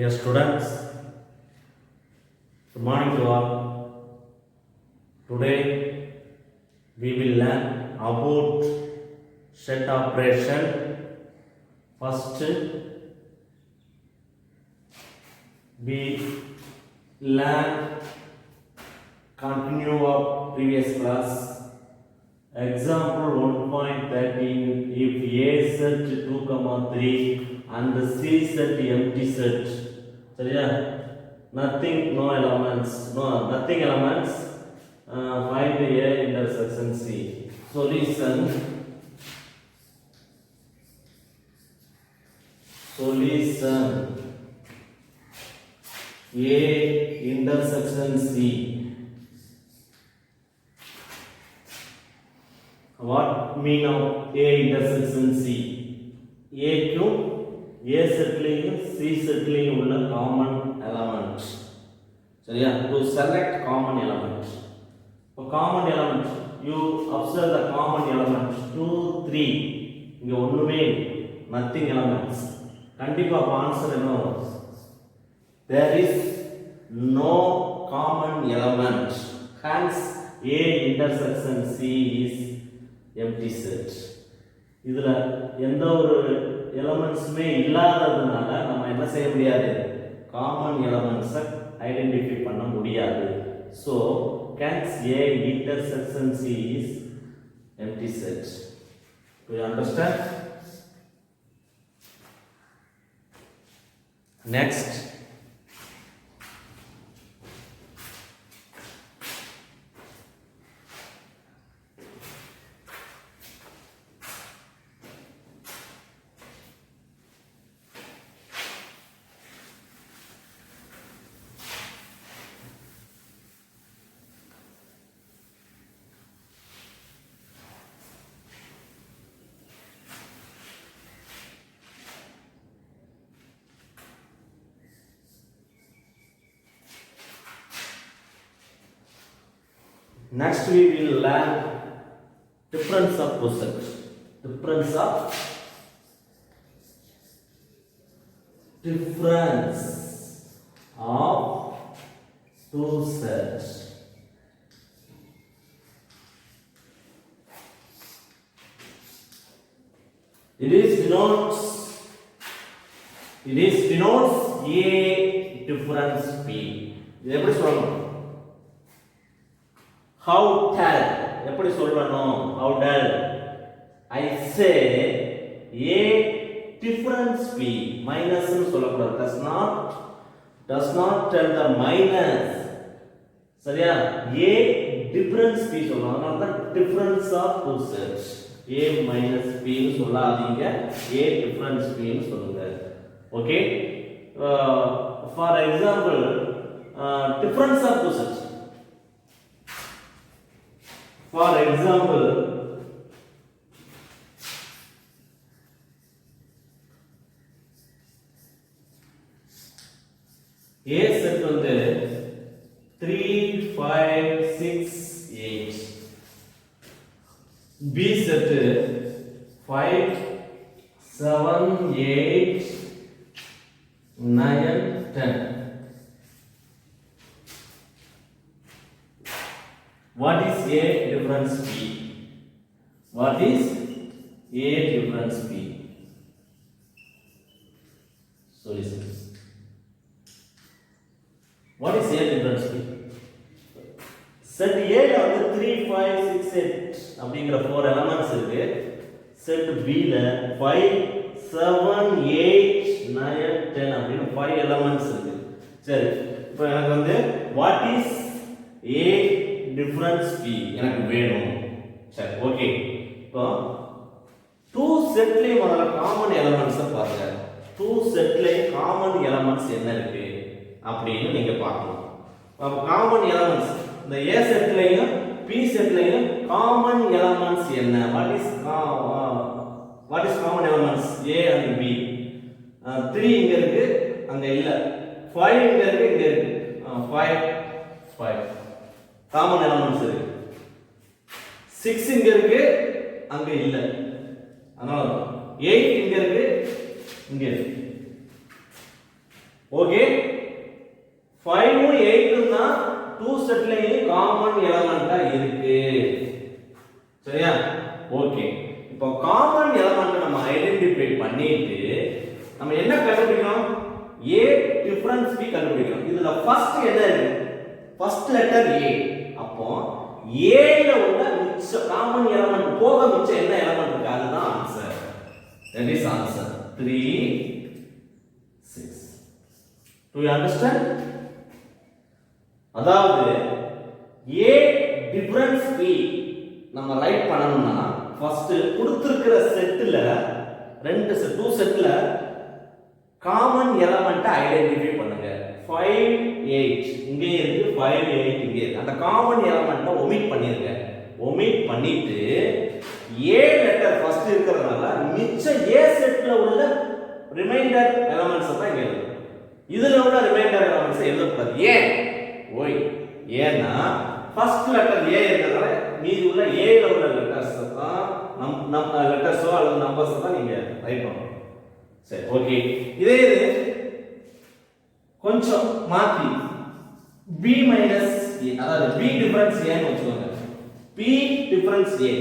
Dear students, good morning to all. Today we will learn about set operation. First, we learn continue of previous class. Example 1.13, if A set 2, 3 and C set empty set. சரியா? Nothing, no elements, nothing elements. Find the A intersection C. Solution A intersection C. What mean of A intersection C? A க்கும் A செட்லயும் C செட்லயும் உள்ள common element. சரியா? To select common element. For common element, you observe the common element 2, 3. இங்க ஒண்ணுமே nothing elements. கண்டிப்பா answer என்ன வரும்? There is no common element. Hence A intersection C is empty set. இதுல எந்த ஒரு எலிமெண்ட்ஸ்மே இல்லாததுனால நம்ம என்ன செய்ய முடியாது, காமன் எலிமெண்ட்ஸ் ஐடென்டிஃபை பண்ண முடியாது. So hence A intersection C is empty set. Do you understand? Next, next we will learn difference of two sets. Difference of two sets. It denotes A difference P. இது எப்படி சொல்லணும்? How tell? எப்படி சொல்லணும்? How tell? I say A difference P. Minus னு சொல்லக்கூடாது. Does not tell the minus. சரியா? A difference P சொல்லணும். அதனால தான் difference of two sets. A minus P னு சொல்லாதீங்க. A difference P னு சொல்லுங்க. Okay? For example, difference of two sets. For example, A set வந்து 3, 5, 6, 8. B set 5, 7, 8, 9, 10. What is A difference P? What is A difference P? Solution. What is A difference P? Set A ல வந்து 3, 5, 6, 8 அப்படிங்கற 4 elements இருக்கு. Set B ல 5, 7, 8, 9, 10 அப்படின 5 elements இருக்கு. சரி, இப்போ எனக்கு வந்து what is A difference P எனக்கு வேணும். சரி, ஓகே. இப்போ டூ செட்லயே முதல்ல காமன் எலிமெண்ட்ஸ் பாருங்க. டூ செட்லயே காமன் எலிமெண்ட்ஸ் என்ன இருக்கு அப்படினு நீங்க பார்க்கணும். அப்ப காமன் எலிமெண்ட்ஸ் இந்த A செட்லயும் P செட்லயும் காமன் எலிமெண்ட்ஸ் என்ன? what is common elements A and B? 3 இங்க இருக்கு, அங்க இல்ல. 5 இங்க இருக்கு, இங்க இருக்கு. 5 காமன் எலிமெண்ட்ஸ் இருக்கு. 6 இங்க இருக்கு, அங்க இல்ல. அதனால 8 இங்க இருக்கு, இங்க இருக்கு. ஓகே 5 8 தான் டூ செட்லயும் காமன் எலிமெண்டா இருக்கு சரியா ஓகே இப்போ காமன் எலிமெண்ட் நம்ம ஐடென்டிஃபை பண்ணிட்டு நம்ம என்ன கண்டுபிடிக்கணும் a டிஃபரன்ஸ் b கண்டுபிடிக்கணும் இதுல ஃபர்ஸ்ட் என்ன இருக்கு ஃபர்ஸ்ட் லெட்டர் a அப்போ a ல உள்ள மிச்ச காமன் எலிமெண்ட் போக மிச்சம் என்ன எலிமெண்ட் இருக்கு அதுதான் answer that is answer 3 6 do you understand அதாவது a டிஃபரன்ஸ் b நம்ம ரைட் பண்ணனும்னா ஃபர்ஸ்ட் கொடுத்திருக்கிற செட்ல ரெண்டு செட் டூ செட்ல காமன் எலிமெண்ட் ஐடென்டிஃபை பண்ணுங்க 5 8 இங்க இருக்கு 5 8 இங்க இருக்கு அந்த காமன் எலிமெண்ட்ட ஒமிட் பண்ணிருங்க ஒமிட் பண்ணிட்டு a லெட்டர் ஃபர்ஸ்ட் இருக்குறதால மிச்ச a செட்ல உள்ள ரிமைண்டர் எலிமெண்ட்ஸ் தான் இங்க இருக்கு இதுல உள்ள ரிமைண்டர் எலிமெண்ட்ஸ் எழுத கூடாது ஏன் ஓய் ஏன்னா ஃபர்ஸ்ட் லெட்டர் a இருக்கறதால மீதி உள்ள a ல உள்ள லெட்டர்ஸ் தான் நம்ம லெட்டர்ஸோ அல்லது நம்பர்ஸ் தான் நீங்க ரைட் பண்ணணும் சரி ஓகே இதே இது கொஞ்சம் மாத்தி b மைனஸ் a அதாவது b டிஃபரன்ஸ் a ன்னு வெச்சுக்கோங்க p difference a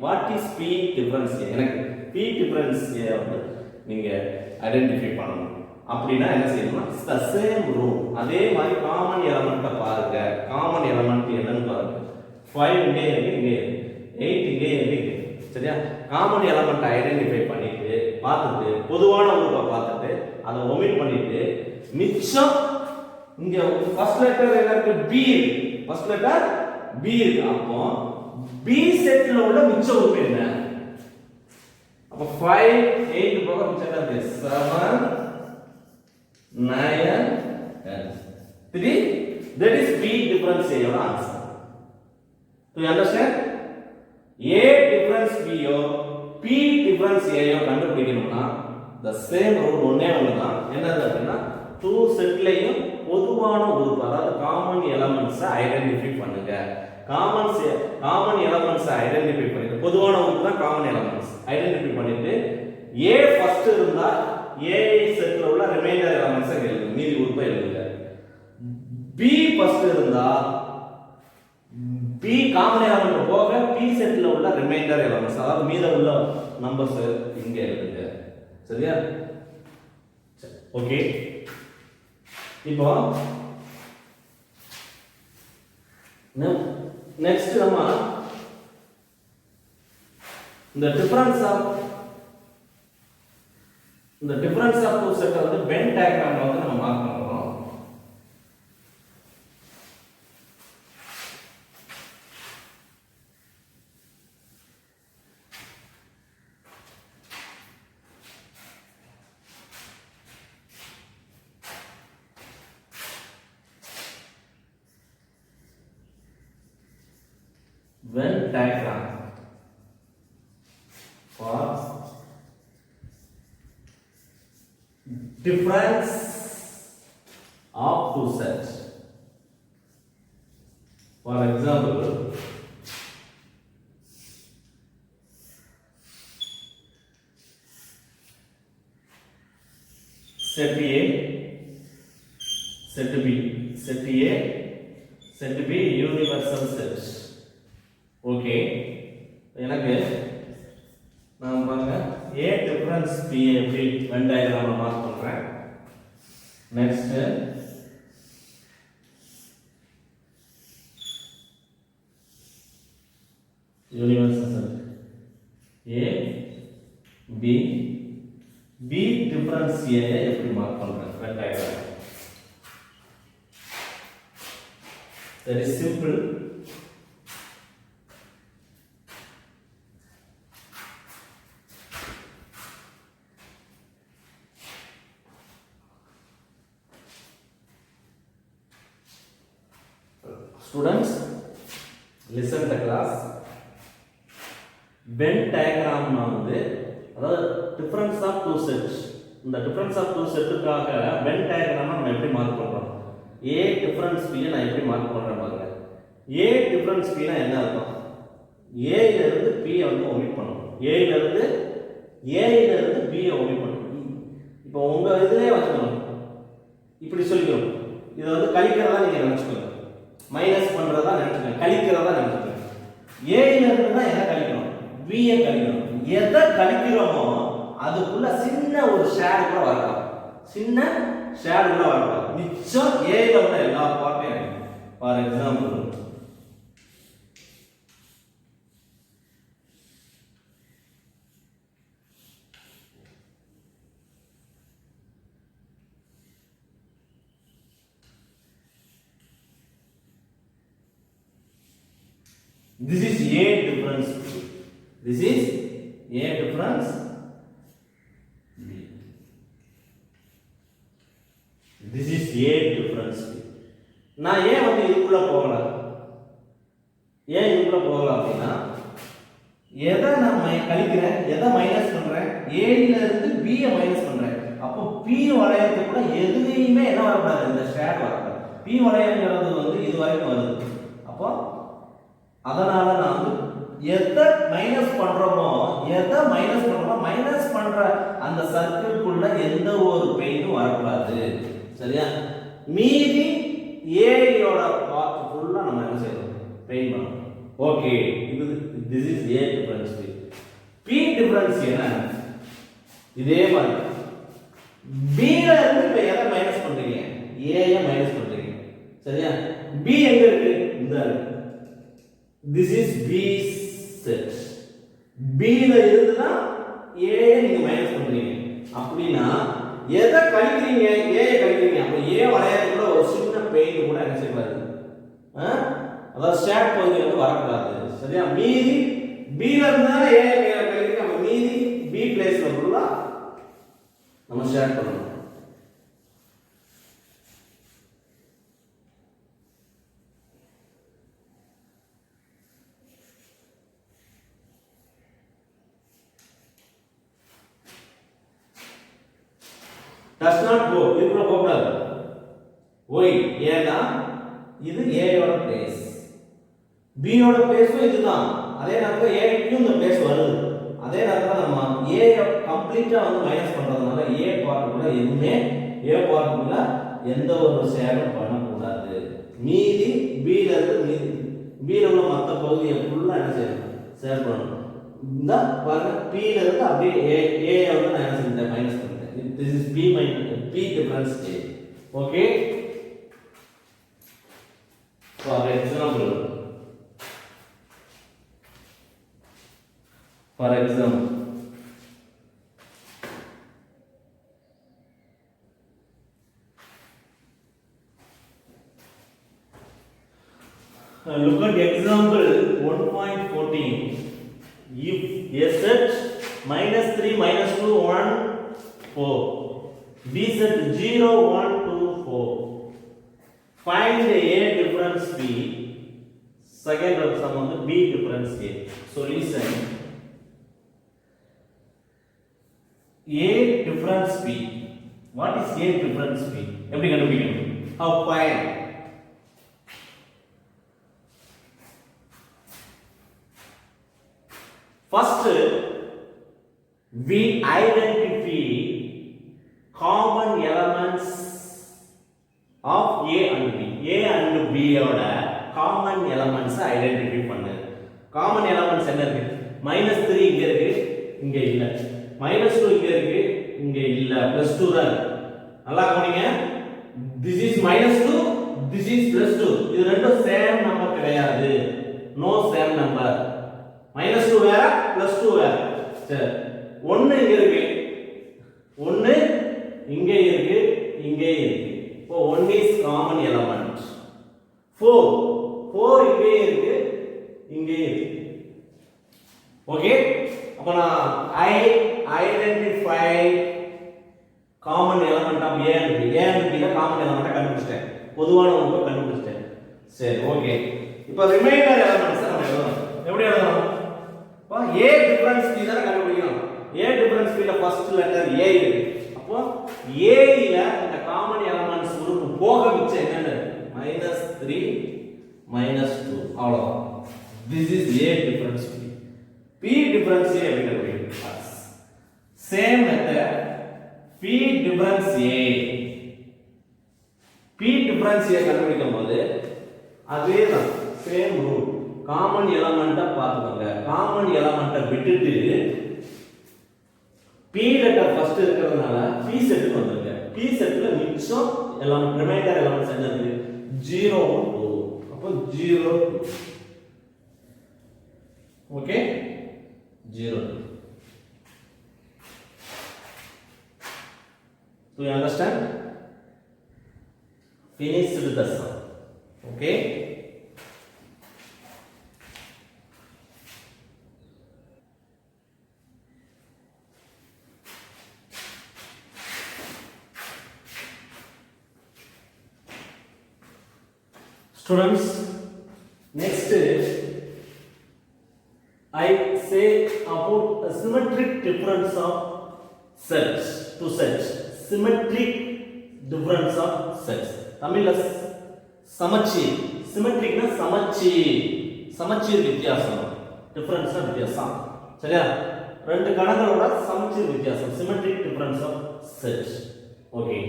what is p difference a எனக்கு p டிஃபரன்ஸ் a வந்து நீங்க ஐடென்டிஃபை பண்ணணும் அப்படினா என்ன செய்யணும்னா இட்ஸ் தி சேம் ரூல் அதே மாதிரி காமன் எலிமெண்ட்ட பாருங்க காமன் எலிமெண்ட் என்னன்னு பாருங்க 5 இங்கே இருக்கு 8 இங்கே இருக்கு சரியா காமன் எலிமெண்ட் ஐடென்டிஃபை பண்ணிட்டு பார்த்துட்டு பொதுவான உறுப்பை பார்த்துட்டு அதை ஒமிட் பண்ணிட்டு மிச்சம் இங்க ஃபர்ஸ்ட் லெட்டர் என்ன இருக்கு b ஃபர்ஸ்ட் லெட்டர் b இருக்கு அப்போ b செட்ல உள்ள மிச்ச உறுப்பு என்ன அப்ப 5 8 போக மிச்சம் என்ன இருக்கு 7 9 10 3 that is b difference a your answer do you understand a difference b yo p difference a யோ கண்டுபிடிக்கணும்னா the same rule ஒண்ணே ஒண்ணுதான் என்னது அப்படினா டூ செட்லயும் பொதுவான உறுப்பு அதாவது காமன் எலிமெண்ட்ஸ் ஐடென்டிஃபை பண்ணுங்க காமன் எலிமெண்ட்ஸ் ஐடென்டிஃபை பண்ணிட்டு பொதுவான உறுப்பு தான் காமன் எலிமெண்ட்ஸ் ஐடென்டிஃபை பண்ணிட்டு a ஃபர்ஸ்ட் இருந்தா a செட்ல உள்ள ரிமைண்டர் எலிமெண்ட்ஸ் எழுதுங்க மீதி உறுப்பை எழுதுங்க b ஃபர்ஸ்ட் இருந்தா b காமன் எலிமெண்ட் போக p செட்ல உள்ள ரிமைண்டர் எலிமெண்ட்ஸ் அதாவது மீத உள்ள நம்பர்ஸ் இங்க எழுதுங்க சரியா ஓகே இப்போ நெக்ஸ்ட் நம்ம இந்த டிஃபரன்ஸ் ஆஃப் டூ செட் வந்து வென் டயகிராம்ல வந்து நம்ம மார்க் பண்றோம் Venn diagram for difference of two sets. For example, set A, set B, set A, set B universal sets. Okay எனக்கு நான் பாருங்க a டிஃபரன்ஸ் b எப்படி வென் டயகிராம்ல மார்க் பண்றேன் next universal a b b difference a எப்படி mark பண்றேன் when diagram very simple students listen to class Venn diagram வந்து அதாவது difference of two sets இந்த difference of two setக்காக Venn diagram நம்ம எப்படி மார்க் பண்றோம் a difference b நான் எப்படி மார்க் பண்றேன் பாருங்க a difference b னா என்ன அர்த்தம் a ல இருந்து b ய வந்து ஒமிட் பண்ணனும் a ல இருந்து b ய ஒமிட் பண்ணனும் இப்போ உங்க இதுலயே வச்சுக்கணும் இப்படி சொல்லிக்கிறோம். இதை வந்து கழிக்கிறதா நீங்க நினைச்சுக்கோங்க, மைனஸ் பண்றதா நினைச்சுக்கோங்க, கழிக்கிறதா நினைச்சுக்கோங்க. ஏல இருந்து தான் எதை கழிக்கணும், b ஐ கழிக்கணும். எதை கழிக்கிறோமோ அதுக்குள்ள சின்ன ஒரு ஷேட் கூட வரலாம், சின்ன ஷேட் கூட வரலாம். மிச்சம் ஏல உள்ள எல்லா பார்ட்டையும். For example this is a difference b. This is a difference b. This is a difference b. நான் ஏன் வந்து இதுக்குள்ள போகல, ஏன் இதுக்குள்ள போகல அப்படின்னா, எதை நான் கழிக்கிறேன், எதை மைனஸ் பண்றேன், a ல இருந்து b ஐ மைனஸ் பண்றேன். அப்போ p வளையத்துக்கு கூட எதுவுமே என்ன வரக்கூடாது, இந்த ஷேட் வரக்கூடாது. p வளையங்கிறது வந்து இது வரைக்கும் வருது. அப்போ அதனால நான் வந்து எதை மைனஸ் பண்றோமோ, மைனஸ் பண்ற அந்த சர்க்கிள்குள்ள எந்த ஒரு பெயினும் வரக்கூடாது. சரியா? மீதி ஏயோட பார்ட் ஃபுல்லா நம்ம என்ன செய்யணும், பெயிண்ட் பண்ணணும். ஓகே, இது this is a difference. p difference என்ன, இதே மாதிரி b ல இருந்து இப்ப எதை மைனஸ் பண்றீங்க, a ய மைனஸ் பண்றீங்க. சரியா? b எங்க இருக்கு, இந்த இருக்கு. This is b set. b ல இருந்து தான் a ய நீங்க மைனஸ் பண்றீங்க. அப்படினா எதை கழிக்கிறீங்க, a ய கழிக்கிறீங்க. அப்ப a வளையத்துக்குள்ள ஒரு சின்ன பெயிண்ட் கூட என்ன செய்யக்கூடாது, அதாவது ஷேட் பகுதி வந்து வரக்கூடாது. சரியா? மீதி b ல இருந்து தான் a ய கழிக்கிறீங்க. அப்ப மீதி b பிளேஸ்ல ஃபுல்லா நம்ம ஷேட் பண்ணணும். does not go, இதுக்குள்ள போக கூடாது. why? ஏன்னா இது a யோட பிளேஸ், b யோட பிளேஸும் இதுதான். அதே நேரத்துல a க்கு இந்த பிளேஸ் வருது. அதே நேரத்துல நம்ம a ய கம்ப்ளீட்டா வந்து மைனஸ் பண்றதுனால a பார்ட்டுக்குள்ள எதுவுமே a பார்ட்டுக்குள்ள எந்த ஒரு ஷேரும் பண்ண கூடாது. மீதி b ல இருந்து b ல உள்ள மொத்த பகுதியை ஃபுல்லா என்ன செய்யணும், ஷேர் பண்ணணும். இந்த பாருங்க p ல இருந்து அப்படியே a ய வந்து நான் என்ன செஞ்சேன், மைனஸ் பண்ணேன். This is b minus p difference a. Okay. For example, look at example 1.14. If a set -3 -2 1 4, b set 0 1 2 4, find a difference b. Second sum வந்து b difference a. Solution: a difference b. What is a difference b? எப்படி கண்டுபிடிக்கணும்? How find? First we identify common elements of a and b. a and b ஓட common elements identify பண்ணு. common elements என்ன இருக்கு? -3 இங்க இருக்கு, இங்க இல்ல. -2 இங்க இருக்கு, இங்க இல்ல. +2 தான் இருக்கு. நல்லா கவனிங்க. this is -2, this is +2. இது ரெண்டும் சேம் நம்பர் கிடையாது. No same number. -2 வேற, +2 வேற. சரி, 1 இங்க இருக்கு, 1 இங்க இருக்கு, இங்க இருக்கு. இப்போ 1 is common element. 4 இங்க இருக்கு, இங்க இருக்கு. ஓகே, அப்ப நான் I identify common element of A and B. A and B ல common element கண்டுபிடிச்சிட்டேன், பொதுவான ஒன்று கண்டுபிடிச்சிட்டேன். சரி, ஓகே. இப்போ ரிமைண்டர் எலிமெண்ட்ஸ் நம்ம எழுதணும். எப்படி எழுதணும்? அப்ப A டிஃபரன்ஸ் B தான் கண்டுபிடிக்கணும். A டிஃபரன்ஸ் B ல ஃபர்ஸ்ட் லெட்டர் A இருக்கு. அப்போ A ல இந்த காமன் எலிமெண்ட்ஸ் உறுப்பு போக மிச்சம் என்னன்னு -3 -2 அவ்வளவுதான். This is A difference B. P difference A எப்படி கண்டுபிடிக்கணும்? Same method. P difference A. Difference ஏ கண்டுபிடிக்கும் போது அதே தான் சேம் ரூல் காமன் எலிமெண்ட்டை பார்த்துக்கோங்க காமன் எலிமெண்ட்டை விட்டுட்டு p லெட்டர் ஃபர்ஸ்ட் இருக்கிறதுனால p செட்டுக்கு வந்துருங்க p செட்ல மிச்சம் எலிமெண்ட் ரிமைண்டர் எலிமெண்ட்ஸ் என்னது 0 2 அப்போ 0 okay 0 do you understand finished the sum okay students next I say about a symmetric difference of sets two sets symmetric difference of sets தமிழ்ல சமச்சீர் symmetric னா சமச்சீர் வித்தியாசம் difference னா வித்தியாசம் சரியா ரெண்டு கணங்களோட சமச்சீர் வித்தியாசம் symmetric difference of sets okay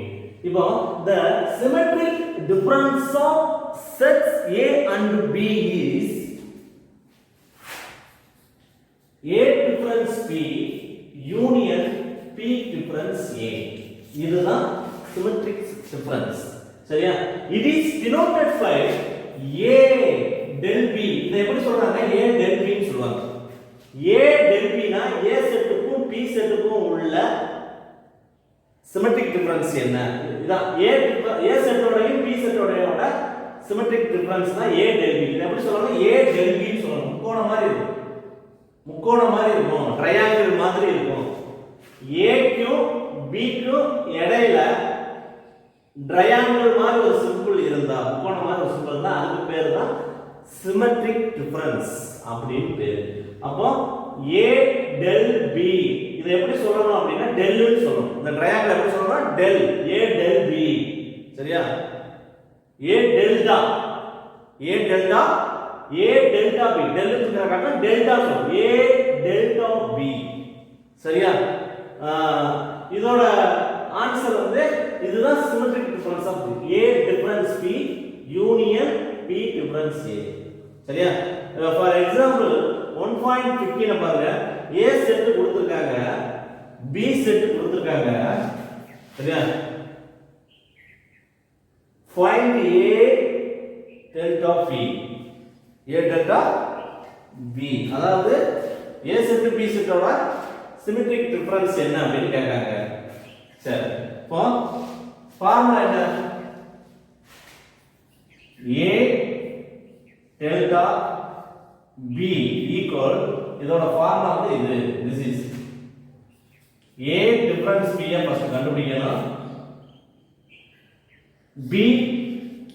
இப்போ the symmetric difference of sets A and B is A difference P union P difference A இதுதான் symmetric difference சரியா it is denoted by A del B இதை எப்படி சொல்றாங்க A del B ன்னு சொல்வாங்க A del B னா A செட்டுக்கும் P செட்டுக்கும் உள்ள symmetric difference என்ன இதான் A செட்டோடையும் P செட்டோடையோட symmetric difference னா A del B இதை எப்படி சொல்றாங்க A del B ன்னு சொல்றாங்க முக்கோணம் மாதிரி இருக்கும் ட்ரையாங்கிள் மாதிரி இருக்கும் A க்கும் B க்கும் இடையில ட்ரையாங்கிள் மாதிரி ஒரு சிம்பிள் இருந்தா முக்கோணம் மாதிரி ஒரு சிம்பிள் இருந்தா அதுக்கு பேர் தான் symmetric difference அப்படின்னு பேர் அப்போ A del B இதை எப்படி சொல்லணும் அப்படின்னா del ன்னு சொல்லணும் இந்த ட்ரையாங்கிள் எப்படி சொல்லணும் del A del B சரியா A delta A delta A delta B del ங்கற காரண டெல்டா சொல்றோம் A delta B சரியா இதோட ஆன்சர் வந்து இதுதான் symmetric difference of A difference P union P difference A சரியா ஃபார் எக்ஸாம்பிள் 1.15 பாருங்க A செட் கொடுத்திருக்காங்க B செட் கொடுத்திருக்காங்க சரியா find A delta P A delta B அதாவது A செட் B செட்டோட symmetric difference என்ன அப்படினு கேக்குறாங்க சரி ஃபார்முலா என்ன A delta B equal இதோட ஃபார்முலா வந்து இது this is A difference B I first கண்டுபிடிக்கணும் B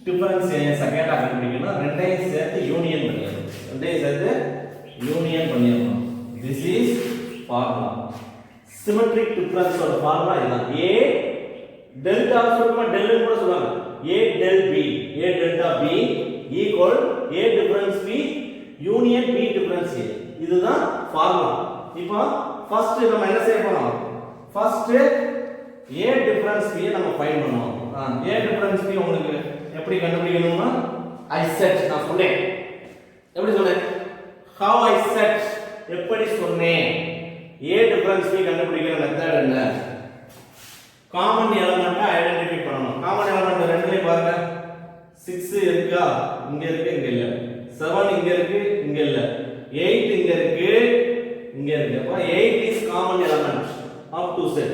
difference A செகண்டா கண்டுபிடிக்கணும் ரெண்டையும் சேர்த்து யூனியன் பண்ணிடணும் this is formula symmetric difference ஓட ஃபார்முலா இதுதான் A delta சொல்லுமா del ன்னு கூட சொல்வாங்க A del B A delta B equal A difference B union B difference A இதுதான் ஃபார்முலா இப்போ ஃபர்ஸ்ட் நம்ம என்ன செய்ய போறோம் ஃபர்ஸ்ட் A difference B நம்ம ஃபைண்ட் பண்ணுவோம் A difference B உங்களுக்கு எப்படி கண்டுபிடிக்கணும்னா I set நான் சொன்னேன் எப்படி சொன்னேன் how I set எப்படி சொன்னேன் A difference B கண்டுபிடிக்கிற மெத்தட் என்ன காமன் எலிமெண்ட்டை ஐடென்டிஃபை பண்ணனும் காமன் எலிமெண்ட் ரெண்டுலயே பாருங்க 6 இருக்கா இங்க இருக்கு இங்க இல்ல 7 இங்க இருக்கு இங்க இல்ல 8 இங்க இருக்கு இங்க இருக்கு அப்ப 8 is common element of two set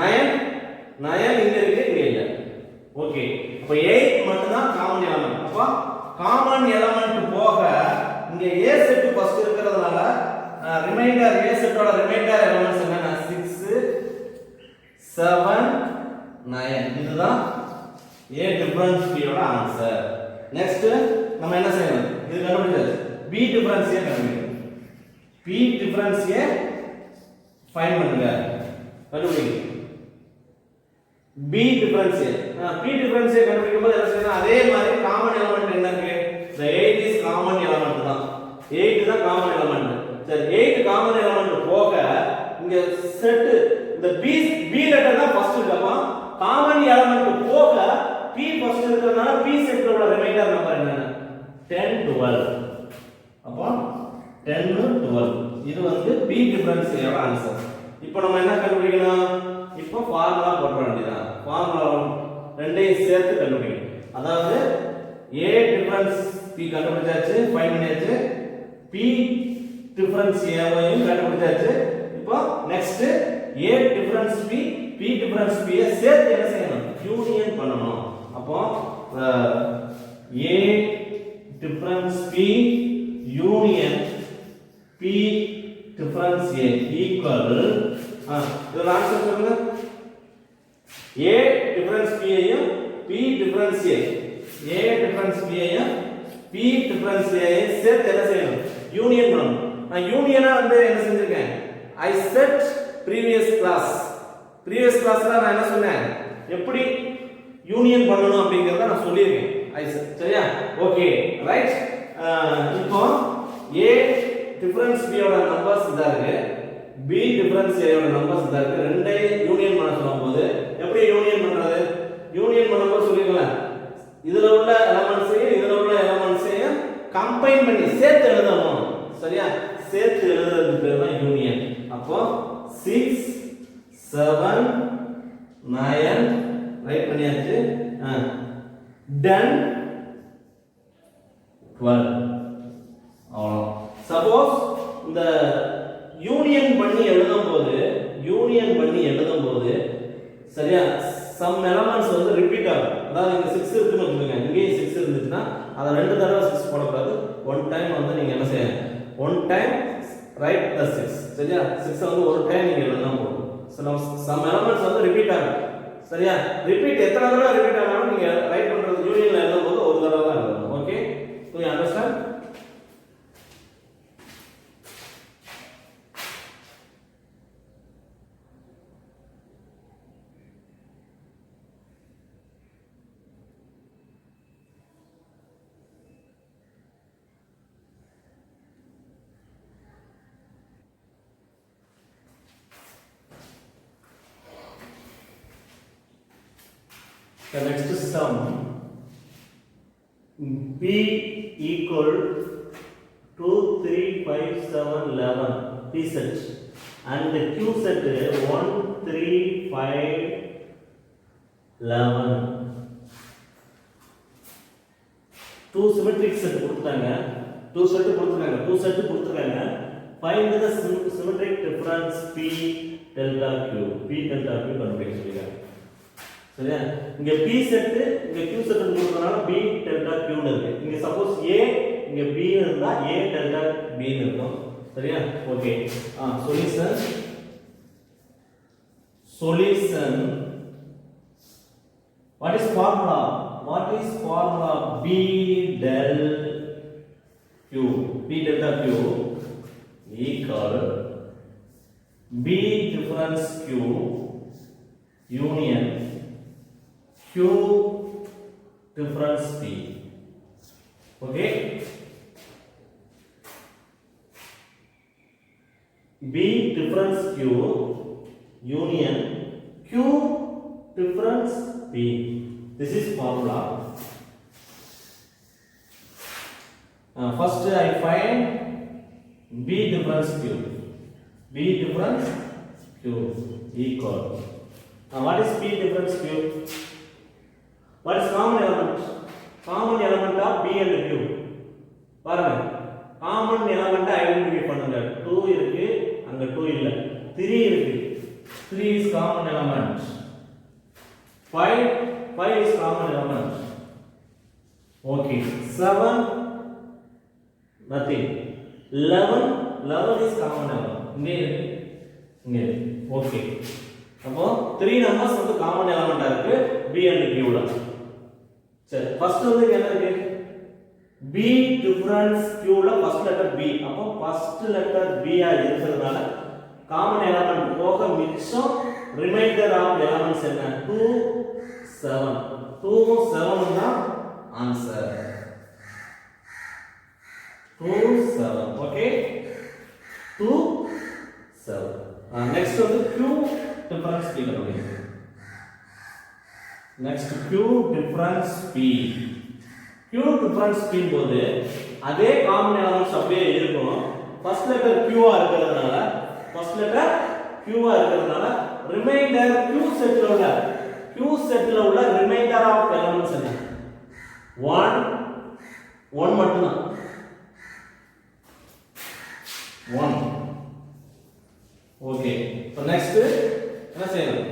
9 இங்க இருக்கு இங்க இல்ல ஓகே அப்ப 8 மட்டும் தான் காமன் எலிமெண்ட் அப்ப காமன் எலிமெண்ட் போக இங்க A செட் ஃபர்ஸ்ட் இருக்குறதுனால ரிமைண்டர் A செட்டோட ரிமைண்டர் எலிமெண்ட்ஸ் என்னன்னா 6 7 9 இதுதான் A difference B யோட ஆன்சர் நெக்ஸ்ட் நம்ம என்ன செய்யணும் இது கண்டுபிடிச்சாச்சு B difference A கண்டுபிடிக்கணும் B difference A ஃபைண்ட் பண்ணுங்க கண்டுபிடிங்க B difference A P difference A கண்டுபிடிக்கும்போது என்ன செய்யணும் அதே மாதிரி காமன் எலிமெண்ட் என்ன இருக்கு the 8 is common element தான் 8 தான் காமன் எலிமெண்ட் சரி 8 காமன் எலிமெண்ட் போக இங்க செட் இந்த B லெட்டர் தான் ஃபர்ஸ்ட் இருக்கப்ப காமன் எலிமெண்ட் போக p ஃபர்ஸ்ட் இருக்கிறதுனால p செட்ல உள்ள ரிமைண்டர் நம்பர் என்னன்னா 10 12. அப்போ 10 12 இது வந்து p டிஃபரன்ஸ் ஏவ ஆன்சர். இப்போ நம்ம என்ன கண்டுபிடிக்கணும்? இப்போ ஃபார்முலா போட வேண்டியதான். ஃபார்முலா ரெண்டையும் சேர்த்து கண்டுபிடிக்கணும். அதாவது a டிஃபரன்ஸ் p கண்டுபிடிச்சாச்சு, ஃபைண்ட் பண்ணியாச்சு. p டிஃபரன்ஸ் ஏவையும் கண்டுபிடிச்சாச்சு. இப்போ next a difference p difference p ய சேர்த்து என்ன செய்யணும்? யூனியன் பண்ணணும். அப்போ a difference p union p difference a equal இதோட ஆன்சர் சொல்லுங்க. a டிஃபரன்ஸ் p ஐயும் p difference a difference p ஐயும் p டிஃபரன்ஸ் a சேர்த்து என்ன செய்யணும்? யூனியன் பண்ணணும். நான் யூனியனா வந்து என்ன செஞ்சிருக்கேன்? I said previous classல நான் என்ன சொன்னேன்? எப்படி யூனியன் பண்ணனும் அப்படிங்கறத நான் சொல்லிருக்கேன். I said சரியா? Okay right. இப்போ a டிஃபரன்ஸ் b யோட நம்பர்ஸ் இதா இருக்கு, b டிஃபரன்ஸ் a யோட நம்பர்ஸ் இதா இருக்கு. ரெண்டையும் யூனியன் பண்ண சொல்லும்போது எப்படி யூனியன் பண்றது? யூனியன் பண்ணும்போது சொல்லிக்கலாம், இதுல உள்ள எலிமெண்ட்ஸையும் இதுல உள்ள எலிமெண்ட்ஸையும் கம்பைன் பண்ணி சேர்த்து எழுதணும். சரியா? சேர்த்து எழுதுறதுக்கு பேர் தான் யூனியன். அப்போ 6 7 9 ரைட் பண்ணியாச்சு, 10 12 அவ்வளோ. சப்போஸ் இந்த யூனியன் பண்ணி எழுதும்போது சரியா சம் எலிமெண்ட்ஸ் வந்து ரிப்பீட் ஆகும். அதாவது இங்க 6 இருக்குன்னு வச்சுக்கோங்க, இங்கேயும் 6 இருந்துச்சுன்னா அதை 2 தடவை 6 போடக்கூடாது. ஒன் டைம் வந்து நீங்க என்ன செய்யணும்? ஒன் டைம் ரைட் த 6. சரியா? 6 வந்து ஒரு டைம் நீங்க எழுதலாம் போதும். சம் எலிமெண்ட்ஸ் வந்து ரிப்பீட் ஆகும். சரியா? ரிப்பீட் எத்தனை தடவை ரிப்பீட் ஆனாலும் நீங்க ரைட் பண்றது யூனியன்ல எழுதும்போது ஒரு தடவை தான் எழுதணும். Okay? To you understand? The next sum p equal 2 3 5 7 11 p set and the q set 1 3 5 11. two symmetric set கொடுத்துட்டாங்க, two set கொடுத்துட்டாங்க. Find the symmetric difference p delta q கண்டுபிடிக்க சொல்லிருக்காங்க. சரியா? இங்க p செட் இங்க q செட் கொடுத்தனால b delta q ன்னு இருக்கு. இங்க சப்போஸ் a இங்க b இருந்தா a டெல்டா b ன்னு இருக்கும். சரியா? Okay. Solution what is formula b del delta q equal b difference q union q difference p. Okay, b difference q union q difference p. This is formula. First I find b difference q equal what is p difference q? What is common element of b and q? பாருங்க, common element identify பண்ணுங்க. 2 இருக்கு, அங்க 2 இல்ல. 3 இருக்கு, 3 is common element. 5 is common element. Okay, 7 nothing. 11 is common element. இங்க okay. அப்போ 3 numbers வந்து common எலிமெண்டா இருக்கு b and q ல. சரி, ஃபர்ஸ்ட் வந்து என்ன இருக்கு? b டிஃபரன்ஸ் q ல ஃபர்ஸ்ட் லெட்டர் b. அப்போ ஃபர்ஸ்ட் லெட்டர் b ஆ இருக்கிறதுனால காமன் எலிமெண்ட் போக மிச்சம் ரிமைண்டர் ஆஃப் எலிமெண்ட்ஸ் என்ன? 2 7. 2 7 தான் ஆன்சர். 2 7. ஓகே, 2 7. நெக்ஸ்ட் வந்து q டிஃபரன்ஸ் p கண்டுபிடிங்க. Next Q difference P. Q difference P போது அதே காமன் எலிமெண்ட்ஸ் அப்படியே இருக்கும். ஃபர்ஸ்ட் லெட்டர் Q ஆ இருக்கிறதுனால ரிமைண்டர் Q செட்ல உள்ள ரிமைண்டர் ஆஃப் எலிமெண்ட்ஸ் என்ன? 1 மட்டும் தான். 1. ஓகே. இப்போ நெக்ஸ்ட் என்ன செய்யணும்?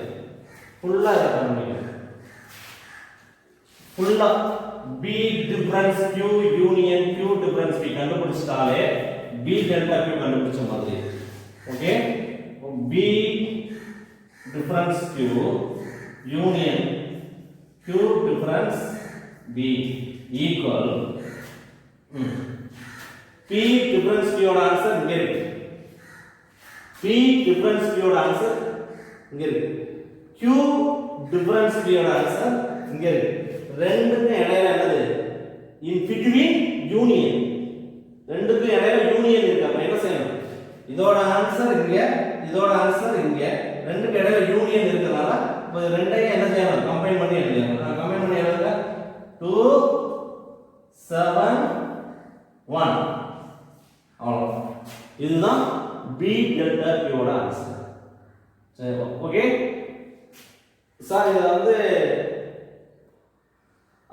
ஃபுல்லா இத பண்ணுங்க. ஃபுல்லா B difference Q union Q difference P கண்டுபிடிச்சிட்டாலே B delta Q கண்டுபிடிச்ச மாதிரி. Okay? B difference Q union Q difference B equal P difference Q ஓட ஆன்சர் இங்க இருக்கு. P டிஃபரன்ஸ் Q ஓட ஆன்சர் இங்க இருக்கு. Q டிஃபரன்ஸ் P ஓட ஆன்சர் இங்க இருக்கு. ரெண்டுக்கு இடையில என்னது? In between union. ரெண்டுக்கு இடையில யூனியன் இருக்கு. அப்ப என்ன செய்யணும்? இதோட ஆன்சர் இங்க, இதோட ஆன்சர் இங்க. ரெண்டுக்கு இடையில யூனியன் இருக்கனால இப்ப ரெண்டையும் என்ன செய்யணும்? கம்பைன் பண்ணி எழுதணும். நான் கம்பைன் பண்ணி எழுதுங்க. 2 7 1. அவ்வளவுதான். இதுதான் B டெல்டா Q ஓட ஆன்சர். சரி, ஓகே சார். இத வந்து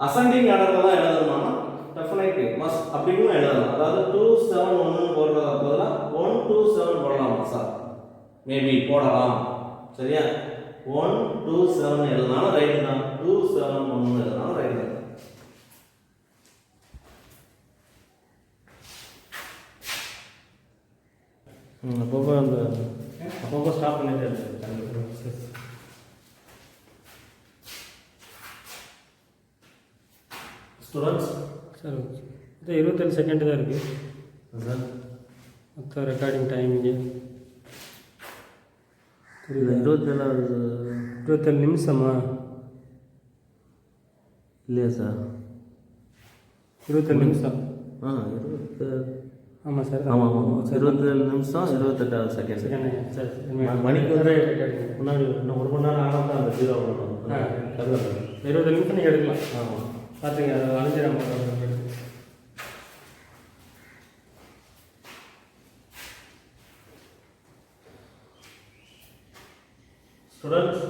அசெண்டிங் ஆர்டர்ல தான் எழுதணுமா? டெஃபினெட்லி மஸ்ட் அப்படியும் எழுதலாம். அதாவது 2 7 1 போடுறத பதிலா 1 2 7 போடலாமா சார்? மேபி போடலாம். சரியா? 1 2 7 எழுதனாலும் ரைட் தான். 2 7 1 எழுதனாலும் ரைட் தான். அப்பப்போ ஸ்டாப் பண்ணிட்டே இருக்கு. ஸ்டூடெண்ட்ஸ் சார் இது 27 செகண்ட் தான் இருக்குது சார். மொத்த ரெக்கார்டிங் டைமிங்கு 27 நிமிஷமா? இல்லையா சார்? 27 நிமிஷம். ஆமாம் சார். ஆமாம் 27 நிமிஷம் 28 செகண்ட். சார் மணிக்கு முன்னாடி இன்னும் 1 மணி நேரம் ஆனால் தான் அந்த 0 பண்ணணும். 20 நிமிஷம் நீங்கள் எடுக்கலாம். ஆமாம் பார்த்துங்க, அது அழிஞ்சிடாம. Students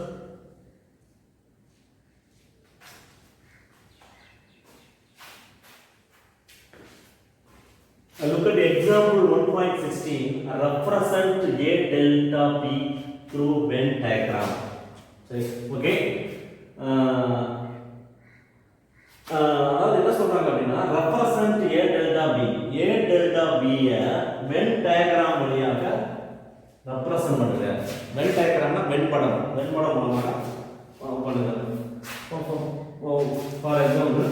look at example 1.16. Represent A delta B through Venn diagram. Okay. அதாவது என்ன சொல்றாங்க அப்படின்னா represent A delta B. A delta B when diagram வழியாக ரெப்ரசன்ட் பண்ணுங்க. வென் டயகிராம்னா வென் படம் மூலமாக பண்ணுங்க. For example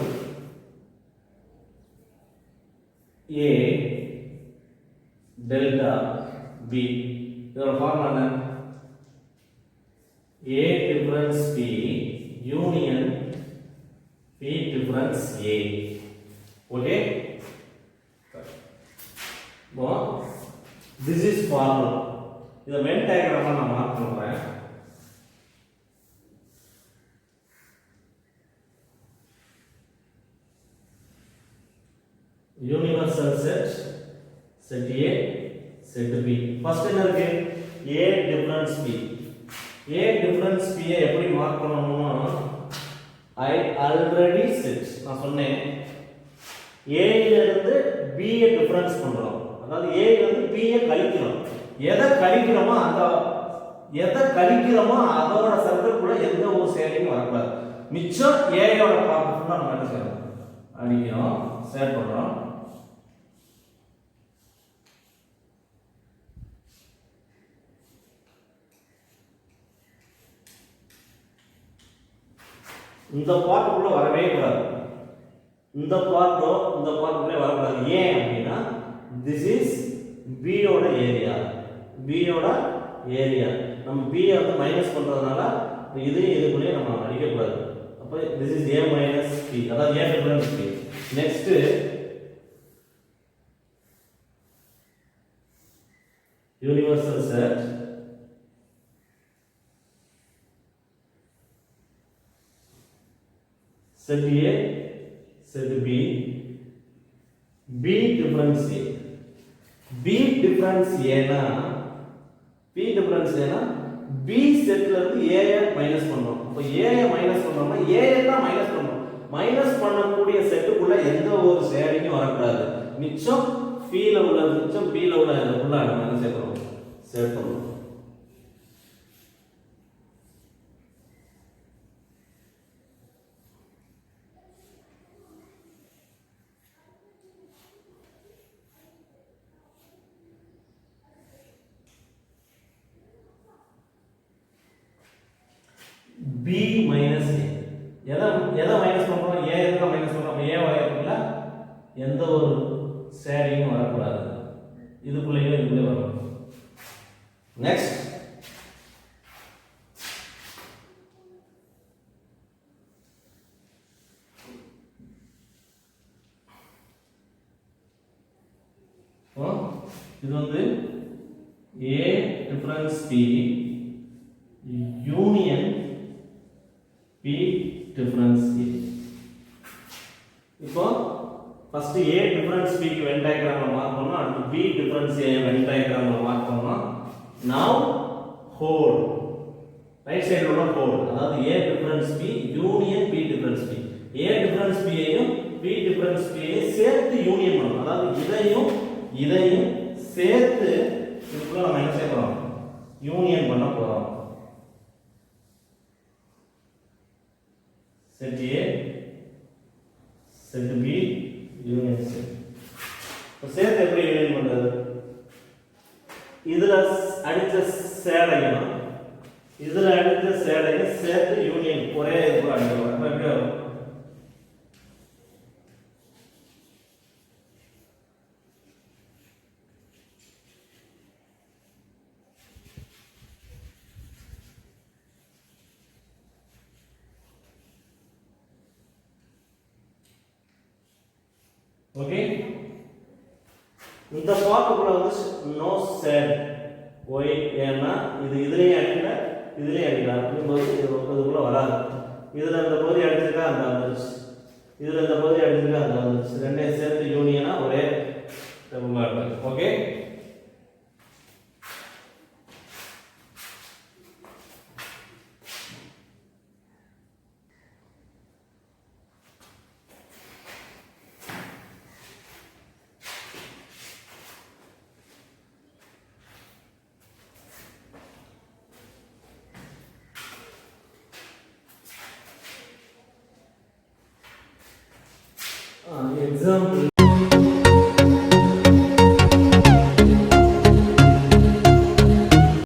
A delta B இதோட ஃபார்முலா என்ன? A difference B union P difference A. Okay? This is formula. இத Venn diagram நான் mark பண்றேன். Universal set A, set B. First என்ன இருக்கு? A difference B. A difference B எப்படி mark பண்ணணும்னா I already said நான் சொன்னேன் A ல இருந்து B ய டிஃபரன்ஸ் பண்றோம். அதாவது A ல இருந்து B ய கழிக்கிறோம். எதை கழிக்கிறோமோ அதோட சர்க்கிள்குள்ள எந்த ஒரு செயலையும் வரக்கூடாது. மிச்சம் A யோட பார்ட் ஃபுல்லா நம்ம என்ன செய்யணும்? அடிக்கிறோம், சேவ் பண்றோம். இந்த பார்ட்டுக்குள்ள வரவே கூடாது. இந்த பார்ட்டுக்குள்ளே வரக்கூடாது. ஏன் அப்படின்னா திஸ் இஸ் B யோட ஏரியா. நம்ம B வந்து மைனஸ் பண்றதுனால இதுக்குள்ளே நம்ம அடிக்க கூடாது. அப்ப this is A minus B, அதாவது A difference B. Next universal set set A, set B, B difference A. B difference A னா B difference A னா B செட்ல இருந்து A ஐ மைனஸ் பண்ணோம். அப்ப A ஐ மைனஸ் பண்ணோம்னா A ஐ தான் minus பண்ணோம். மைனஸ் பண்ணக்கூடிய செட்டுக்குள்ள எந்த ஒரு ஷேரிங்கும் வரக்கூடாது. மிச்சம் P ல உள்ள மிச்சம் P ல உள்ள இதுக்குள்ள நம்ம என்ன சேர்க்கணும்? சேர்க்கணும். B minus A எதை மைனஸ் பண்றோம்? A எதை மைனஸ் பண்றோம்? A வயக்குள்ள எந்த ஒரு ஷேரிங்கும் வரக்கூடாது. இதுக்குள்ளேயே இதுக்குள்ளே வரணும். நெக்ஸ்ட் இது வந்து A difference P union P difference A. இப்போ ஃபர்ஸ்ட் A difference P க்கு வென் டயகிராம்ல மார்க் பண்ணோம். அடுத்து B difference A வென் டயகிராம்ல மார்க் பண்ணோம். now whole ரைட் சைடுல உள்ள whole அதாவது A difference P union P difference P. A difference P ஐயும் P difference P ஐயும் சேர்த்து யூனியன் பண்ணணும். அதாவது இதையும் சேர்த்து இதுக்குள்ள நம்ம என்ன செய்ய போறோம்? யூனியன் பண்ண போறோம். set A, set B, union set. இப்போ சேர்த்து எப்படி யூனியன் பண்றது? இதுல அடிச்ச சேடையும் இதுல அடிச்ச சேடையும் சேர்த்து யூனியன் ஒரே இதுல அடிக்கலாம். அப்ப எப்படி வரும்? ஓகே, இந்த பார்ட்டுக்குள்ள வந்து நோ சேட் ஒய் ஏன்னா இது இதுலயும் அடிக்கல இதுலயும் அடிக்கலாம் அப்படிங்கும்போது இது இதுக்குள்ள வராது. இதுல இந்த பகுதி அடிச்சிருக்கா அந்த வந்துருச்சு, இதுல இந்த பகுதி அடிச்சிருக்கா அந்த வந்துருச்சு. ரெண்டையும் சேர்த்து யூனியனா ஒரே டபுளா இருக்கு. Okay, example